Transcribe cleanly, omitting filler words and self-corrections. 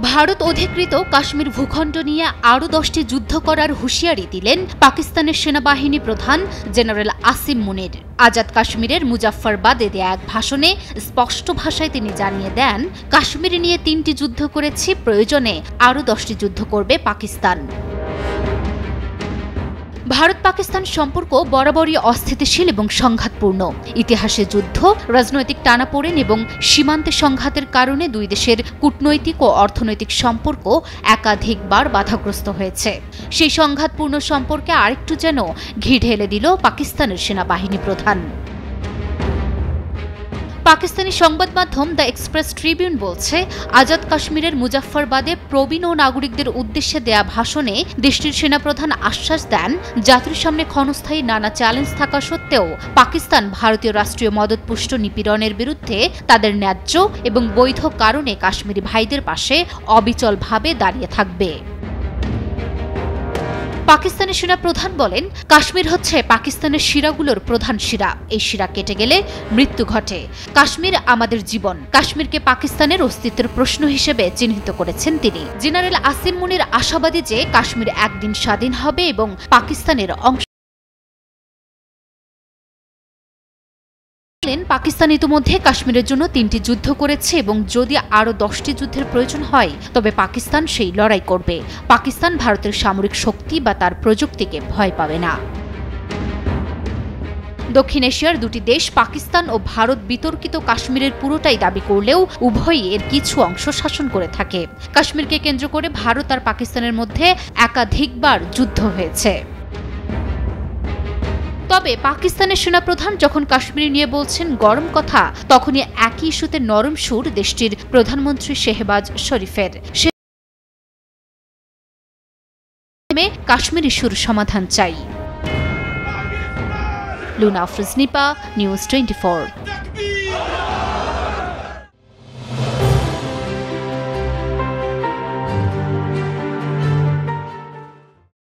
ভারত অধিকৃত কাশ্মীর ভূখণ্ড নিয়ে আরও 10টি যুদ্ধ করার হুঁশিয়ারি দিলেন পাকিস্তানের সেনাবাহিনী প্রধান জেনারেল আসিম মুনির। আজাদ কাশ্মীরের মুজাফফরবাদে দেয়া এক ভাষণে স্পষ্ট ভাষায় তিনি জানিয়ে দেন, কাশ্মীর নিয়ে 3টি যুদ্ধ করেছি, প্রয়োজনে আরও 10টি যুদ্ধ করবে পাকিস্তান। ভারত পাকিস্তান সম্পর্ক বরাবরই অস্থিতিশীল এবং সংঘাতপূর্ণ। ইতিহাসে যুদ্ধ, রাজনৈতিক টানাপোড়েন এবং সীমান্তে সংঘাতের কারণে দুই দেশের কূটনৈতিক ও অর্থনৈতিক সম্পর্ক একাধিকবার বাধাগ্রস্ত হয়েছে। সেই সংঘাতপূর্ণ সম্পর্কে আরেকটু যেন ঘি ঢেলে দিল পাকিস্তানের সেনাবাহিনী প্রধান। পাকিস্তানি সংবাদ মাধ্যম দ্য এক্সপ্রেস ট্রিবিউন বলছে, আজাদ কাশ্মীরের মুজাফফরবাদে প্রবীণ ও নাগরিকদের উদ্দেশ্যে দেয়া ভাষণে দেশটির সেনাপ্রধান আশ্বাস দেন, জাতির সামনে ক্ষণস্থায়ী নানা চ্যালেঞ্জ থাকা সত্ত্বেও পাকিস্তান ভারতীয় রাষ্ট্রীয় মদতপুষ্ট নিপীড়নের বিরুদ্ধে তাদের ন্যায্য এবং বৈধ কারণে কাশ্মীরি ভাইদের পাশে অবিচলভাবে দাঁড়িয়ে থাকবে। পাকিস্তানের সেনাপ্রধান বলেন, কাশ্মীর হচ্ছে পাকিস্তানের শিরাগুলোর প্রধান শিরা। এই শিরা কেটে গেলে মৃত্যু ঘটে। কাশ্মীর আমাদের জীবন। কাশ্মীরকে পাকিস্তানের অস্তিত্বের প্রশ্ন হিসেবে চিহ্নিত করেছেন তিনি। জেনারেল আসিম মুনির আশাবাদী যে কাশ্মীর একদিন স্বাধীন হবে এবং পাকিস্তানের অংশ। পাকিস্তান ইতিমধ্যে কাশ্মীরের জন্য 3টি যুদ্ধ করেছে এবং যদি আরও 10টি যুদ্ধের প্রয়োজন হয় তবে পাকিস্তান সেই লড়াই করবে। পাকিস্তান ভারতের সামরিক শক্তি বা তার প্রযুক্তিকে ভয় পাবে না। দক্ষিণ এশিয়ার দুটি দেশ পাকিস্তান ও ভারত বিতর্কিত কাশ্মীরের পুরোটাই দাবি করলেও উভয়ই এর কিছু অংশ শাসন করে থাকে। কাশ্মীরকে কেন্দ্র করে ভারত আর পাকিস্তানের মধ্যে একাধিকবার যুদ্ধ হয়েছে। তবে পাকিস্তানের সেনাপ্রধান যখন কাশ্মীর নিয়ে বলছেন গরম কথা, তখনই একই ইস্যুতে নরম সুর দেশটির প্রধানমন্ত্রী শেহবাজ শরীফের। কাশ্মীর ইস্যুর সমাধান চাই। লুনা আফরোজ নিপা, নিউজ 24।